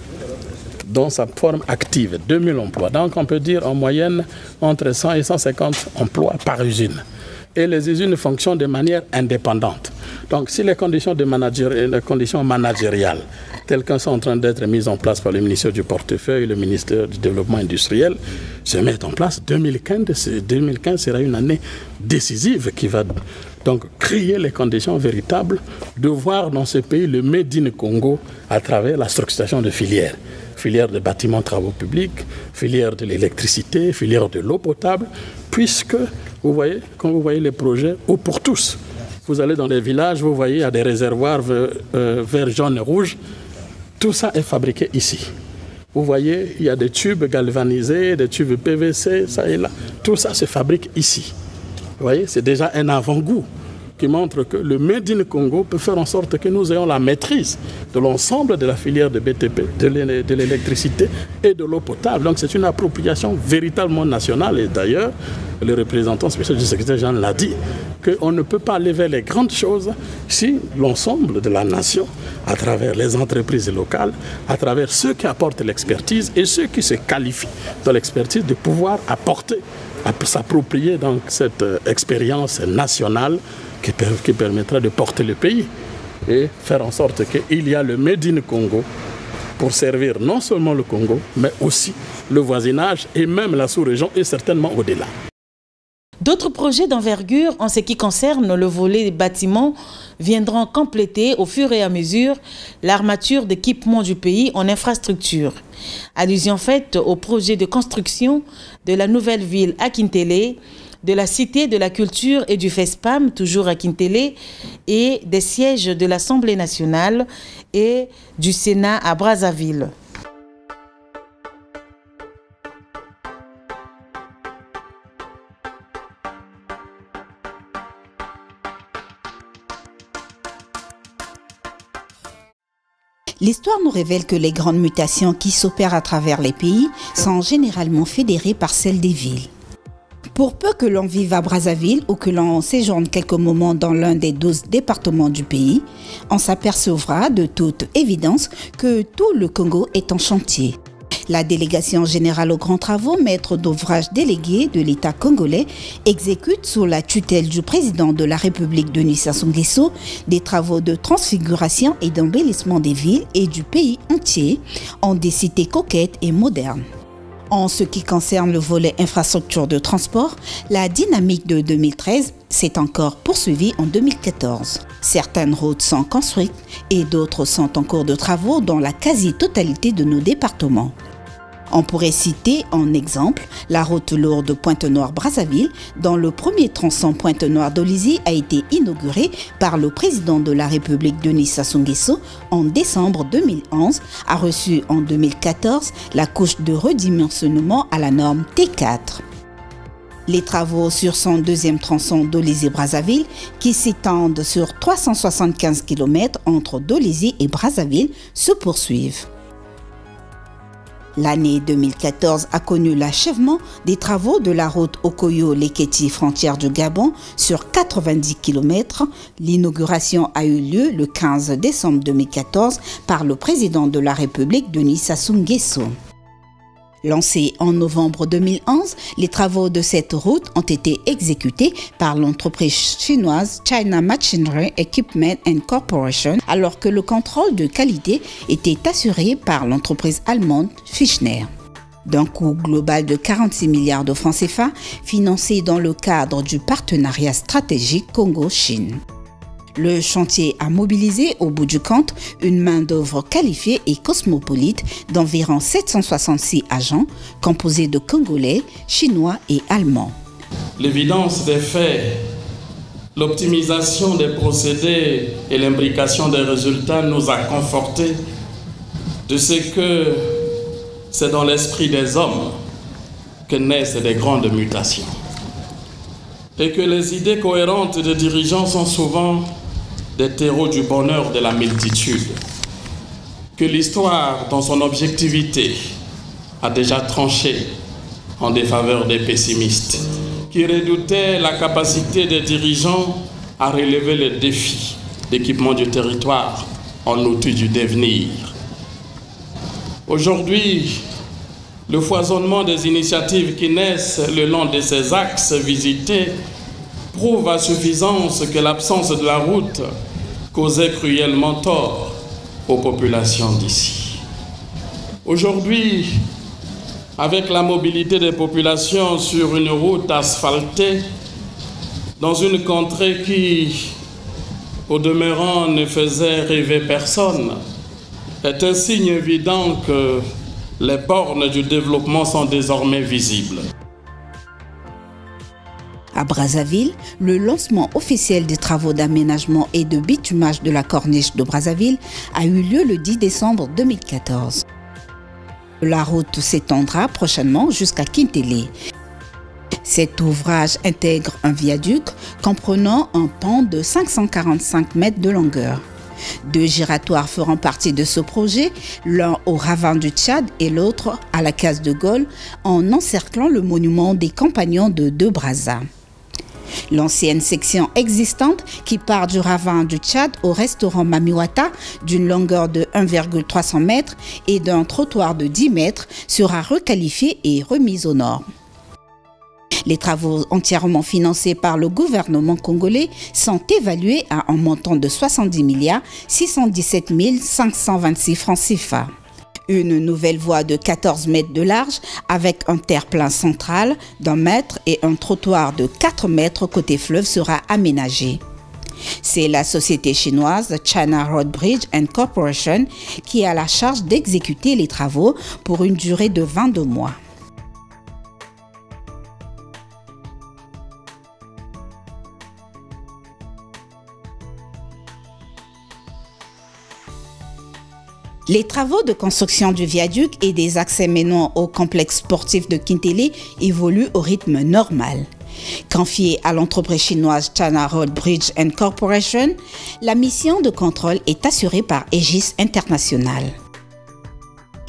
dans sa forme active, 2000 emplois. Donc on peut dire en moyenne entre 100 et 150 emplois par usine. Et les usines fonctionnent de manière indépendante. Donc si les conditions managériales telles qu'elles sont en train d'être mises en place par le ministère du Portefeuille et le ministère du Développement industriel se mettent en place, 2015 sera une année décisive qui va donc créer les conditions véritables de voir dans ce pays le Made in Congo à travers la structuration de filières. Filière de bâtiments travaux publics, filière de l'électricité, filière de l'eau potable, puisque vous voyez, quand vous voyez les projets eau pour tous, vous allez dans les villages, vous voyez, il y a des réservoirs verts, jaunes et rouges, tout ça est fabriqué ici. Vous voyez, il y a des tubes galvanisés, des tubes PVC, ça et là, tout ça se fabrique ici. Vous voyez, c'est déjà un avant-goût qui montre que le Made in Congo peut faire en sorte que nous ayons la maîtrise de l'ensemble de la filière de BTP, de l'électricité et de l'eau potable. Donc c'est une appropriation véritablement nationale et d'ailleurs, le représentant spécial du secrétaire général l'a dit, qu'on ne peut pas aller vers les grandes choses si l'ensemble de la nation, à travers les entreprises locales, à travers ceux qui apportent l'expertise et ceux qui se qualifient dans l'expertise de pouvoir apporter, à s'approprier donc cette expérience nationale qui permettra de porter le pays et faire en sorte qu'il y a le Made in Congo pour servir non seulement le Congo, mais aussi le voisinage et même la sous-région et certainement au-delà. D'autres projets d'envergure en ce qui concerne le volet des bâtiments viendront compléter au fur et à mesure l'armature d'équipement du pays en infrastructure. Allusion faite au projet de construction de la nouvelle ville à Kintélé, de la Cité de la Culture et du FESPAM, toujours à Kintélé, et des sièges de l'Assemblée nationale et du Sénat à Brazzaville. L'histoire nous révèle que les grandes mutations qui s'opèrent à travers les pays sont généralement fédérées par celles des villes. Pour peu que l'on vive à Brazzaville ou que l'on séjourne quelques moments dans l'un des 12 départements du pays, on s'apercevra de toute évidence que tout le Congo est en chantier. La délégation générale aux grands travaux, maître d'ouvrage délégué de l'État congolais, exécute sous la tutelle du président de la République Denis Sassou Nguesso des travaux de transfiguration et d'embellissement des villes et du pays entier en des cités coquettes et modernes. En ce qui concerne le volet infrastructure de transport, la dynamique de 2013 s'est encore poursuivie en 2014. Certaines routes sont construites et d'autres sont en cours de travaux dans la quasi-totalité de nos départements. On pourrait citer en exemple la route lourde Pointe-Noire-Brazzaville, dont le premier tronçon Pointe-Noire-Dolisie a été inauguré par le président de la République Denis Sassou Nguesso en décembre 2011, a reçu en 2014 la couche de redimensionnement à la norme T4. Les travaux sur son deuxième tronçon Dolisie-Brazzaville, qui s'étendent sur 375 km entre Dolisie et Brazzaville, se poursuivent. L'année 2014 a connu l'achèvement des travaux de la route Okoyo-Leketi, frontière du Gabon, sur 90 km. L'inauguration a eu lieu le 15 décembre 2014 par le président de la République, Denis Sassou Nguesso. Lancés en novembre 2011, les travaux de cette route ont été exécutés par l'entreprise chinoise China Machinery Equipment and Corporation, alors que le contrôle de qualité était assuré par l'entreprise allemande Fischner. D'un coût global de 46 milliards de francs CFA, financé dans le cadre du partenariat stratégique Congo-Chine. Le chantier a mobilisé au bout du compte une main-d'œuvre qualifiée et cosmopolite d'environ 766 agents composés de Congolais, Chinois et Allemands. L'évidence des faits, l'optimisation des procédés et l'imbrication des résultats nous a confortés de ce que c'est dans l'esprit des hommes que naissent des grandes mutations. Et que les idées cohérentes des dirigeants sont souvent des terreaux du bonheur de la multitude, que l'histoire, dans son objectivité, a déjà tranché en défaveur des pessimistes, qui redoutaient la capacité des dirigeants à relever les défis d'équipement du territoire en outil du devenir. Aujourd'hui, le foisonnement des initiatives qui naissent le long de ces axes visités prouve à suffisance que l'absence de la route causait cruellement tort aux populations d'ici. Aujourd'hui, avec la mobilité des populations sur une route asphaltée, dans une contrée qui, au demeurant, ne faisait rêver personne, est un signe évident que les bornes du développement sont désormais visibles. À Brazzaville, le lancement officiel des travaux d'aménagement et de bitumage de la corniche de Brazzaville a eu lieu le 10 décembre 2014. La route s'étendra prochainement jusqu'à Kintélé. Cet ouvrage intègre un viaduc comprenant un pont de 545 mètres de longueur. 2 giratoires feront partie de ce projet, l'un au ravin du Tchad et l'autre à la case de Gaulle, en encerclant le monument des compagnons de Brazza. L'ancienne section existante qui part du ravin du Tchad au restaurant Mamiwata d'une longueur de 1,300 mètres et d'un trottoir de 10 mètres sera requalifiée et remise aux normes. Les travaux entièrement financés par le gouvernement congolais sont évalués à un montant de 70 617 526 francs CFA. Une nouvelle voie de 14 mètres de large avec un terre-plein central d'1 mètre et un trottoir de 4 mètres côté fleuve sera aménagée. C'est la société chinoise China Road Bridge and Corporation qui a la charge d'exécuter les travaux pour une durée de 22 mois. Les travaux de construction du viaduc et des accès menant au complexe sportif de Kintélé évoluent au rythme normal. Confiée à l'entreprise chinoise China Road Bridge and Corporation, la mission de contrôle est assurée par Aegis International.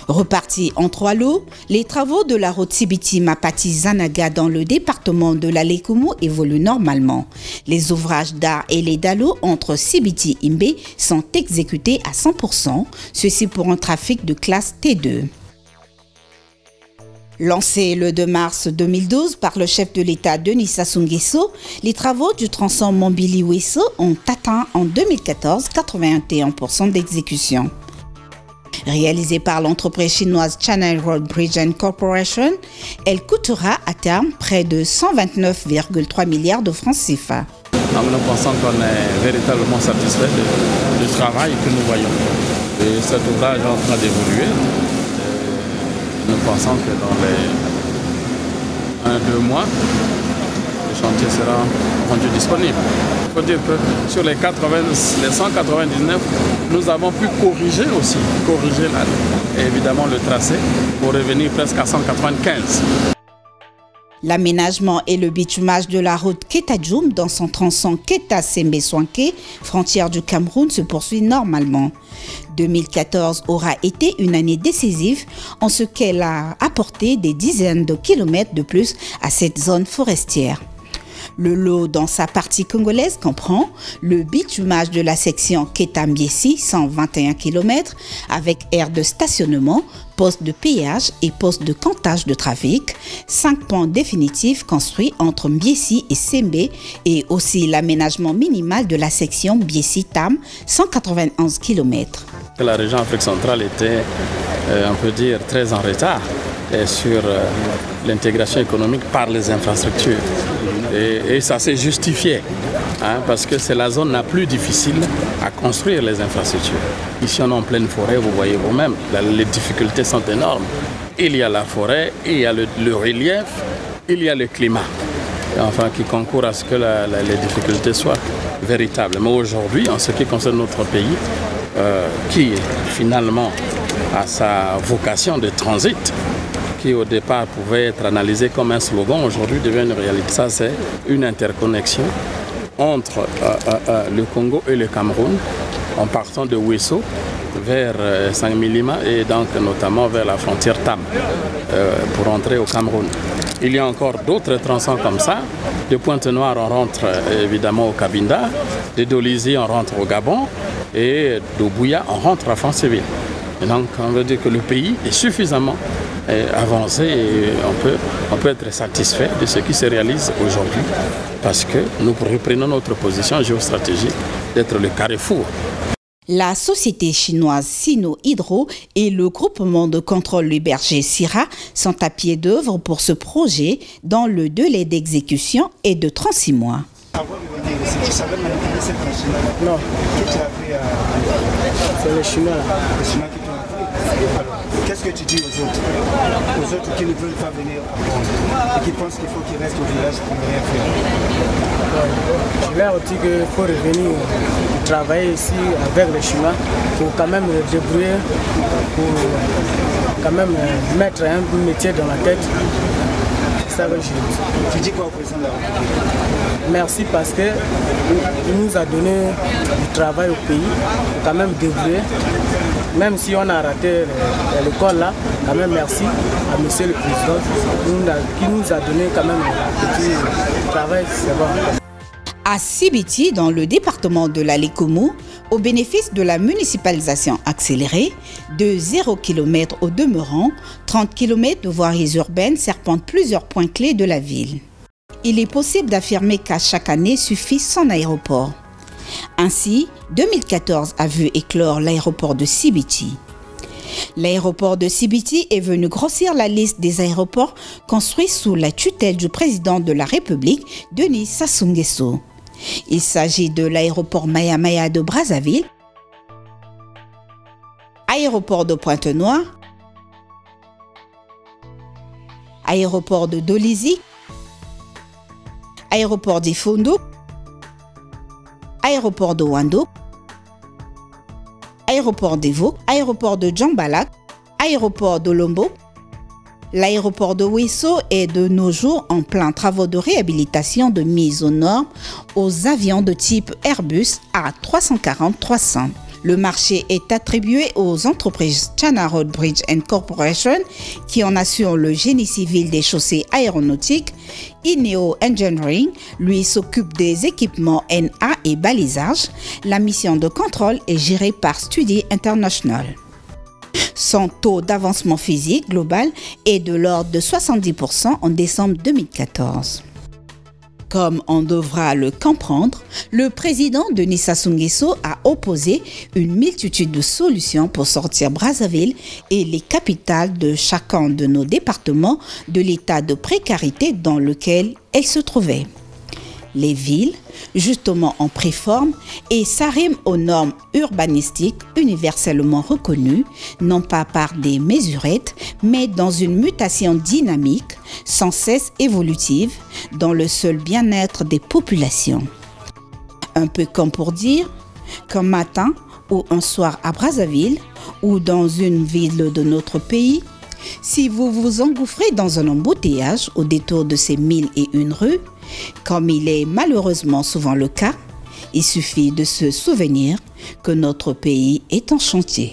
Repartis en 3 lots, les travaux de la route Sibiti-Mapati-Zanaga dans le département de la Lekumu évoluent normalement. Les ouvrages d'art et les dallos entre Sibiti et Imbe sont exécutés à 100%, ceci pour un trafic de classe T2. Lancés le 2 mars 2012 par le chef de l'État Denis Sassou Nguesso, les travaux du tronçon Mombili-Wesso ont atteint en 2014 81% d'exécution. Réalisée par l'entreprise chinoise China Road Bridge and Corporation, elle coûtera à terme près de 129,3 milliards de francs CFA. Nous pensons qu'on est véritablement satisfait du travail que nous voyons. Et cet ouvrage est en train d'évoluer. nous pensons que dans les 1-2 mois, le chantier sera rendu disponible. Il faut dire que sur les 199, nous avons pu corriger évidemment le tracé pour revenir presque à 195. L'aménagement et le bitumage de la route Keta-Djoum dans son tronçon Keta-Sembe-Soinké, frontière du Cameroun, se poursuit normalement. 2014 aura été une année décisive en ce qu'elle a apporté des dizaines de kilomètres de plus à cette zone forestière. Le lot dans sa partie congolaise comprend le bitumage de la section Keta-Mbiesi, 121 km, avec aire de stationnement, poste de péage et poste de comptage de trafic, 5 ponts définitifs construits entre Mbiesi et Sembe et aussi l'aménagement minimal de la section Mbiesi-Tam, 191 km. La région Afrique centrale était, on peut dire, très en retard sur l'intégration économique par les infrastructures. Et ça s'est justifié, parce que c'est la zone la plus difficile à construire les infrastructures. Ici, on est en pleine forêt, vous voyez vous-même, les difficultés sont énormes. Il y a la forêt, il y a le relief, il y a le climat, enfin, qui concourt à ce que les difficultés soient véritables. Mais aujourd'hui, en ce qui concerne notre pays, qui finalement a sa vocation de transit, qui au départ pouvait être analysé comme un slogan, aujourd'hui devient une réalité. Ça, c'est une interconnexion entre le Congo et le Cameroun, en partant de Ouesso vers Saint-Milima et donc notamment vers la frontière Tam pour entrer au Cameroun. Il y a encore d'autres tronçons comme ça. De Pointe-Noire, on rentre évidemment au Cabinda. De Dolisie, on rentre au Gabon. Et d'Obouya, on rentre à Franceville. Et donc, on veut dire que le pays est suffisamment avancé et on peut être satisfait de ce qui se réalise aujourd'hui parce que nous reprenons notre position géostratégique d'être le carrefour. La société chinoise Sino Hydro et le groupement de contrôle du berger Sira sont à pied d'œuvre pour ce projet dont le délai d'exécution est de 36 mois. Avant de venir ici, tu savais manipuler cette machine? Non. Qui t'a appris à... C'est les Chinois là. Les Chinois qui t'ont appris. Alors, qu'est-ce que tu dis aux autres qui ne veulent pas venir apprendre et qui pensent qu'il faut qu'ils restent au village pour ne rien faire? Je leur dis qu'il faut revenir travailler ici avec les Chinois pour quand même débrouiller, pour quand même mettre un métier dans la tête. Ça va. Tu dis quoi au président de la République? Merci parce qu'il nous a donné du travail au pays, pour quand même débrouiller. Même si on a raté l'école là, quand même merci à monsieur le président qui nous a donné quand même un petit travail, c'est bon. À Sibiti, dans le département de la Lekoumou, au bénéfice de la municipalisation accélérée, de 0 km au demeurant, 30 km de voiries urbaines serpentent plusieurs points clés de la ville. Il est possible d'affirmer qu'à chaque année suffit son aéroport. Ainsi, 2014 a vu éclore l'aéroport de Sibiti. L'aéroport de Sibiti est venu grossir la liste des aéroports construits sous la tutelle du président de la République, Denis Sassou Nguesso. Il s'agit de l'aéroport Maya Maya de Brazzaville, aéroport de Pointe-Noire, aéroport de Dolisie, aéroport d'Ifondo, aéroport de Wando, aéroport d'Evo, aéroport de Djambalak, aéroport de Lombo. L'aéroport de Ouesso est de nos jours en plein travaux de réhabilitation de mise aux normes aux avions de type Airbus A340-300. Le marché est attribué aux entreprises China Road Bridge & Corporation qui en assurent le génie civil des chaussées aéronautiques. Ineo Engineering, lui, s'occupe des équipements NA et balisage. La mission de contrôle est gérée par Studi International. Son taux d'avancement physique global est de l'ordre de 70% en décembre 2014. Comme on devra le comprendre, le président Denis Sassou Nguesso a opposé une multitude de solutions pour sortir Brazzaville et les capitales de chacun de nos départements de l'état de précarité dans lequel elles se trouvaient. les villes, justement en préforme, et s'arriment aux normes urbanistiques universellement reconnues, non pas par des mesurettes, mais dans une mutation dynamique, sans cesse évolutive, dans le seul bien-être des populations. Un peu comme pour dire qu'un matin ou un soir à Brazzaville ou dans une ville de notre pays, si vous vous engouffrez dans un embouteillage au détour de ces 1001 rues, comme il est malheureusement souvent le cas, il suffit de se souvenir que notre pays est en chantier.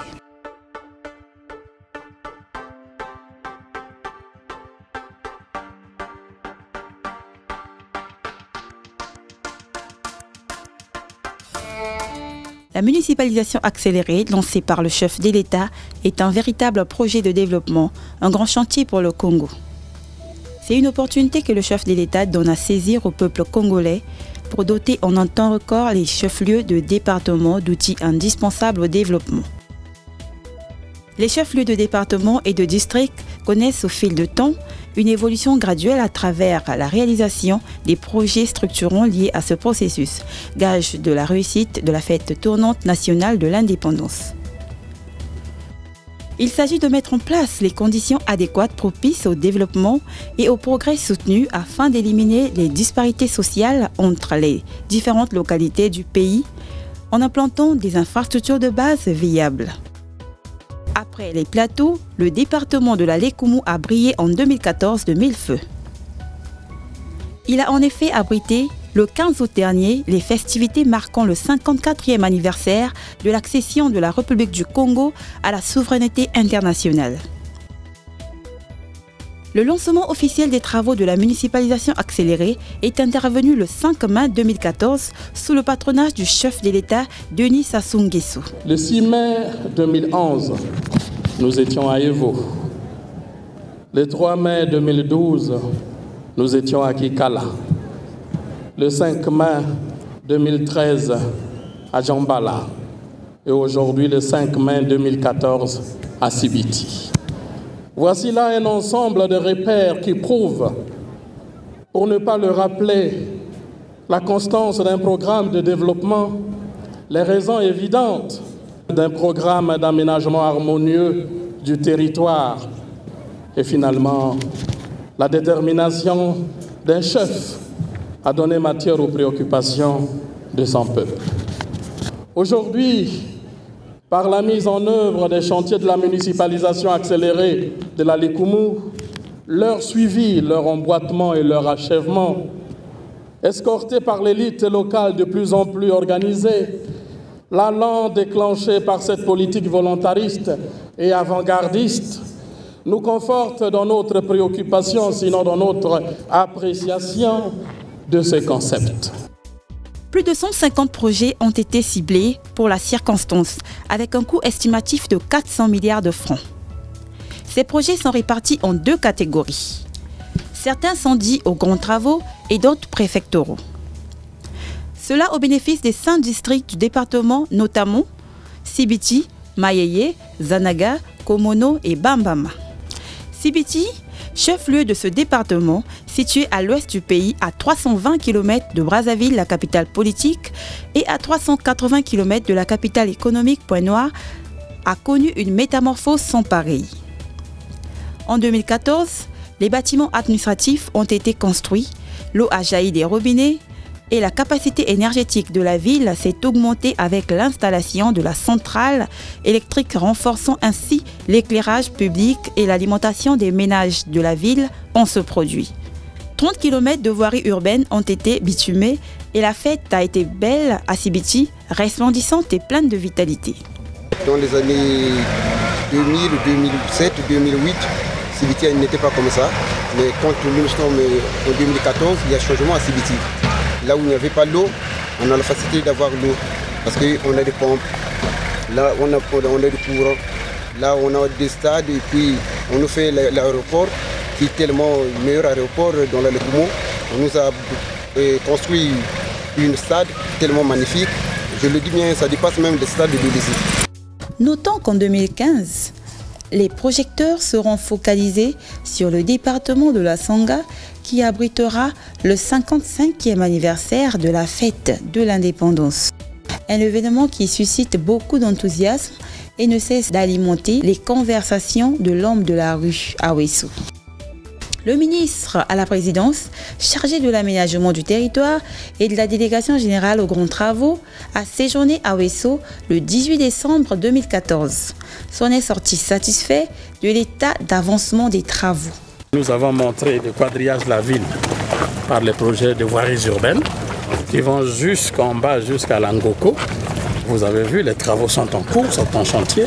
La municipalisation accélérée, lancée par le chef de l'État, est un véritable projet de développement, un grand chantier pour le Congo. C'est une opportunité que le chef de l'État donne à saisir au peuple congolais pour doter en un temps record les chefs-lieux de département d'outils indispensables au développement. Les chefs-lieux de département et de district connaissent au fil du temps une évolution graduelle à travers la réalisation des projets structurants liés à ce processus, gage de la réussite de la fête tournante nationale de l'indépendance. Il s'agit de mettre en place les conditions adéquates propices au développement et au progrès soutenu afin d'éliminer les disparités sociales entre les différentes localités du pays en implantant des infrastructures de base viables. Après les plateaux, le département de la Lékoumou a brillé en 2014 de mille feux. Il a en effet abrité, le 15 août dernier, les festivités marquant le 54e anniversaire de l'accession de la République du Congo à la souveraineté internationale. Le lancement officiel des travaux de la municipalisation accélérée est intervenu le 5 mai 2014 sous le patronage du chef de l'État, Denis Sassou Nguesso. Le 6 mai 2011, nous étions à Evo. Le 3 mai 2012, nous étions à Kikala. Le 5 mai 2013, à Djambala. Et aujourd'hui, le 5 mai 2014, à Sibiti. Voici là un ensemble de repères qui prouvent, pour ne pas le rappeler, la constance d'un programme de développement, les raisons évidentes d'un programme d'aménagement harmonieux du territoire et finalement la détermination d'un chef à donner matière aux préoccupations de son peuple. Aujourd'hui, par la mise en œuvre des chantiers de la municipalisation accélérée de la Lékoumou, leur suivi, leur emboîtement et leur achèvement, escortés par l'élite locale de plus en plus organisée, l'allant déclenché par cette politique volontariste et avant-gardiste, nous conforte dans notre préoccupation, sinon dans notre appréciation de ce concept. Plus de 150 projets ont été ciblés pour la circonstance, avec un coût estimatif de 400 milliards de francs. Ces projets sont répartis en deux catégories. Certains sont dits aux grands travaux et d'autres préfectoraux. Cela au bénéfice des 5 districts du département, notamment Sibiti, Mayeye, Zanaga, Komono et Bambama. Sibiti, chef-lieu de ce département, situé à l'ouest du pays, à 320 km de Brazzaville, la capitale politique, et à 380 km de la capitale économique, Point-Noir, a connu une métamorphose sans pareille. En 2014, les bâtiments administratifs ont été construits, l'eau a jailli des robinets et la capacité énergétique de la ville s'est augmentée avec l'installation de la centrale électrique, renforçant ainsi l'éclairage public et l'alimentation des ménages de la ville en ce produit. 30 km de voiries urbaines ont été bitumées et la fête a été belle à Sibiti, resplendissante et pleine de vitalité. Dans les années 2000, 2007, 2008, Sibiti n'était pas comme ça. Mais quand nous sommes en 2014, il y a changement à Sibiti. Là où il n'y avait pas l'eau, on a la facilité d'avoir l'eau. Parce qu'on a des pompes, là on a du courant, là on a des stades et puis on nous fait l'aéroport qui est tellement le meilleur aéroport dans la Lékoumou. On nous a construit une stade tellement magnifique. Je le dis bien, ça dépasse même le stade de Bélizy. Notons qu'en 2015, Les projecteurs seront focalisés sur le département de la Sangha qui abritera le 55e anniversaire de la fête de l'indépendance. Un événement qui suscite beaucoup d'enthousiasme et ne cesse d'alimenter les conversations de l'homme de la rue à Ouesso. Le ministre à la présidence, chargé de l'aménagement du territoire et de la délégation générale aux grands travaux, a séjourné à Ouesso le 18 décembre 2014. S'en est sorti satisfait de l'état d'avancement des travaux. Nous avons montré le quadrillage de la ville par les projets de voiries urbaines qui vont jusqu'en bas, jusqu'à Langoko. Vous avez vu, les travaux sont en cours, sont en chantier.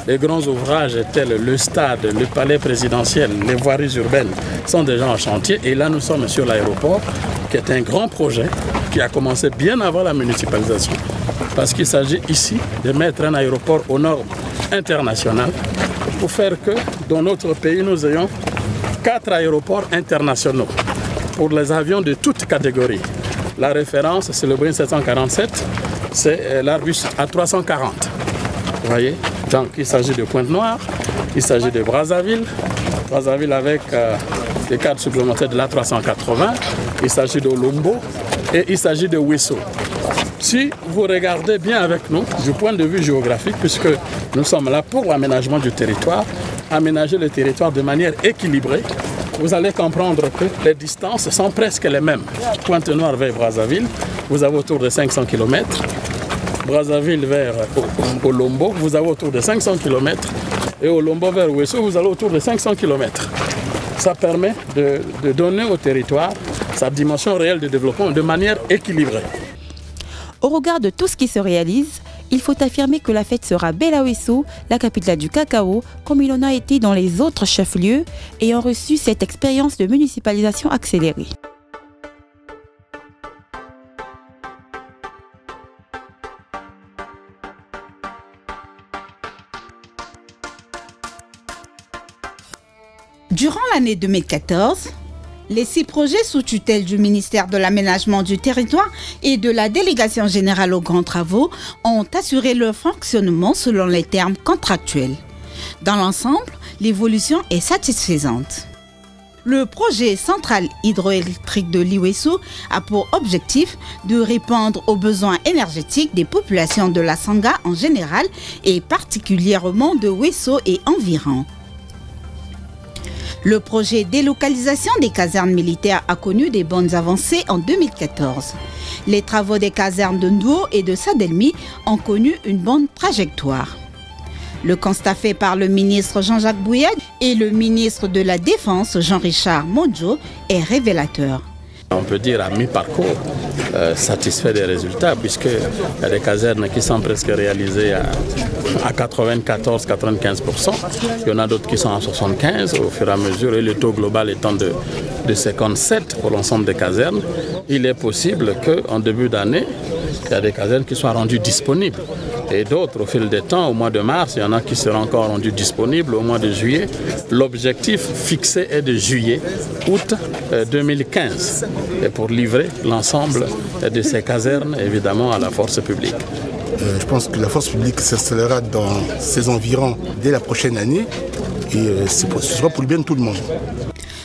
Les grands ouvrages tels le stade, le palais présidentiel, les voiries urbaines sont déjà en chantier. Et là, nous sommes sur l'aéroport, qui est un grand projet qui a commencé bien avant la municipalisation. Parce qu'il s'agit ici de mettre un aéroport aux normes internationales pour faire que dans notre pays, nous ayons 4 aéroports internationaux pour les avions de toutes catégories. La référence, c'est le Boeing 747, c'est l'Airbus A340. Vous voyez? Donc il s'agit de Pointe-Noire, il s'agit de Brazzaville avec les cadres supplémentaires de l'A380, il s'agit de Lombo et il s'agit de Ouesso. Si vous regardez bien avec nous, du point de vue géographique, puisque nous sommes là pour l'aménagement du territoire, aménager le territoire de manière équilibrée, vous allez comprendre que les distances sont presque les mêmes. Pointe-Noire vers Brazzaville, vous avez autour de 500 km. Brazzaville vers Olombo, vous avez autour de 500 km. Et Olombo vers Ouesso, vous avez autour de 500 km. Ça permet de donner au territoire sa dimension réelle de développement de manière équilibrée. Au regard de tout ce qui se réalise, il faut affirmer que la fête sera belle à Ouesso, la capitale du cacao, comme il en a été dans les autres chefs-lieux ayant reçu cette expérience de municipalisation accélérée. Durant l'année 2014, les 6 projets sous tutelle du ministère de l'Aménagement du Territoire et de la Délégation générale aux grands travaux ont assuré leur fonctionnement selon les termes contractuels. Dans l'ensemble, l'évolution est satisfaisante. Le projet central hydroélectrique de l'Iweso a pour objectif de répondre aux besoins énergétiques des populations de la Sangha en général et particulièrement de Ouesso et environs. Le projet délocalisation des casernes militaires a connu des bonnes avancées en 2014. Les travaux des casernes de Ndouo et de Sadelmi ont connu une bonne trajectoire. Le constat fait par le ministre Jean-Jacques Bouya et le ministre de la Défense Jean-Richard Monjo est révélateur. On peut dire à mi-parcours satisfait des résultats puisqu'il y a des casernes qui sont presque réalisées à 94-95%. Il y en a d'autres qui sont à 75% au fur et à mesure et le taux global étant de 57% pour l'ensemble des casernes. Il est possible qu'en début d'année, il y a des casernes qui soient rendues disponibles. Et d'autres, au fil des temps, au mois de mars, il y en a qui seront encore rendus disponibles au mois de juillet. L'objectif fixé est de juillet-août 2015 et pour livrer l'ensemble de ces casernes, évidemment, à la force publique. Je pense que la force publique s'installera dans ces environs dès la prochaine année et ce sera pour le bien de tout le monde.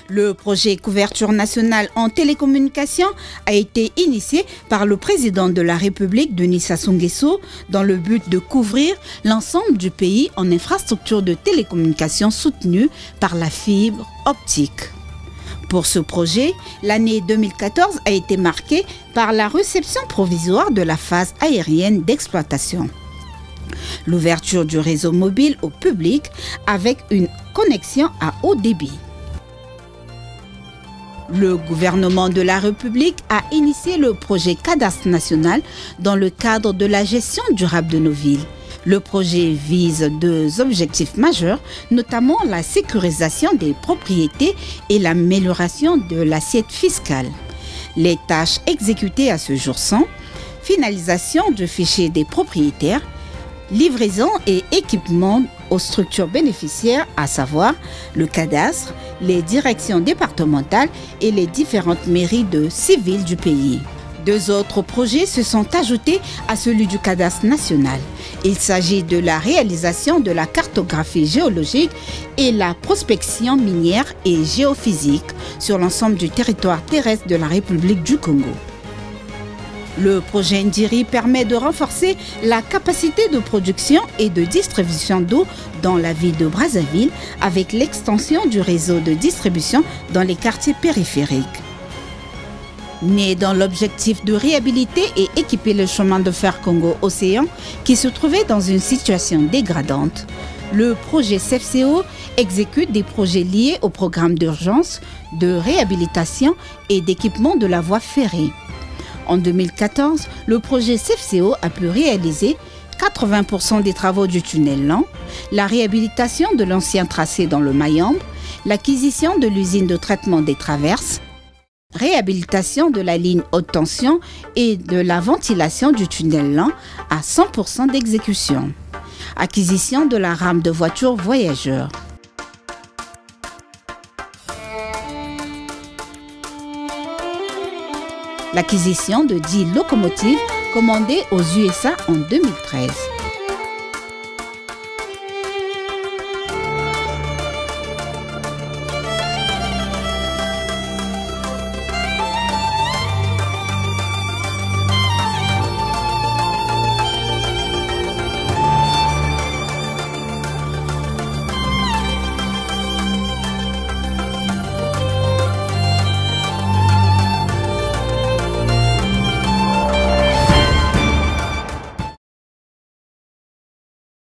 Le projet couverture nationale en télécommunications a été initié par le président de la République, Denis Sassou Nguesso, dans le but de couvrir l'ensemble du pays en infrastructures de télécommunications soutenues par la fibre optique. Pour ce projet, l'année 2014 a été marquée par la réception provisoire de la phase aérienne d'exploitation. L'ouverture du réseau mobile au public avec une connexion à haut débit. Le gouvernement de la République a initié le projet Cadastre national dans le cadre de la gestion durable de nos villes. Le projet vise 2 objectifs majeurs, notamment la sécurisation des propriétés et l'amélioration de l'assiette fiscale. Les tâches exécutées à ce jour sont finalisation du fichier des propriétaires, livraison et équipement aux structures bénéficiaires, à savoir le cadastre, les directions départementales et les différentes mairies de 6 villes du pays. 2 autres projets se sont ajoutés à celui du cadastre national. Il s'agit de la réalisation de la cartographie géologique et la prospection minière et géophysique sur l'ensemble du territoire terrestre de la République du Congo. Le projet Ndiri permet de renforcer la capacité de production et de distribution d'eau dans la ville de Brazzaville avec l'extension du réseau de distribution dans les quartiers périphériques. Né dans l'objectif de réhabiliter et équiper le chemin de fer Congo-Océan qui se trouvait dans une situation dégradante, le projet CFCO exécute des projets liés au programme d'urgence, de réhabilitation et d'équipement de la voie ferrée. En 2014, le projet CFCO a pu réaliser 80% des travaux du tunnel lent, la réhabilitation de l'ancien tracé dans le Mayombe, l'acquisition de l'usine de traitement des traverses, réhabilitation de la ligne haute tension et de la ventilation du tunnel lent à 100% d'exécution. Acquisition de la rame de voitures voyageurs. L'acquisition de 10 locomotives commandées aux USA en 2013.